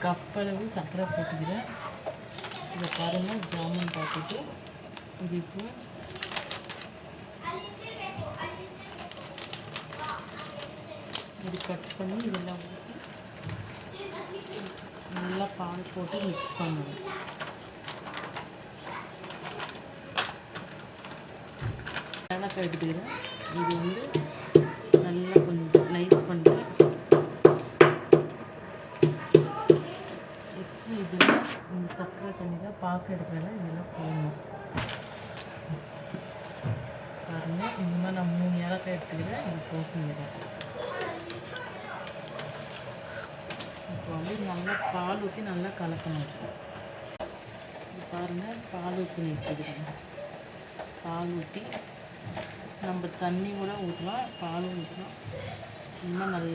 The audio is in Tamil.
கப்பளவு சர்க்கரை போட்டுக்கிறேன். இதை பாருங்கள், ஜாமுன் பாக்கெட்டு இது. இப்போ இது கட் பண்ணி இதெல்லாம் ஊற்றி நல்லா பால் போட்டு மிக்ஸ் பண்ணுவேன். ஏலக்காய் எடுத்துக்கிறேன். இது வந்து நல்லா கொஞ்சம் நைஸ் பண்ணுறேன். இப்போ இதில் இந்த சர்க்கரை தண்ணியில் பாக்கு எடுக்கிறேன். இதெல்லாம் போடணும். பாருங்கள், இந்த மாதிரி நான் 3 ஏலக்காய் எடுத்துக்கிறேன். இது போட்டுக்கிறேன். இப்போ வந்து நல்லா பால் ஊற்றி நல்லா கலக்கணும். இது பாருங்கள், பால் ஊற்றி எடுத்துக்கிறேன். பால் ஊற்றி நம்ம தண்ணி கூட ஊற்றலாம், பாலும் ஊற்றலாம். இன்னும் நல்லா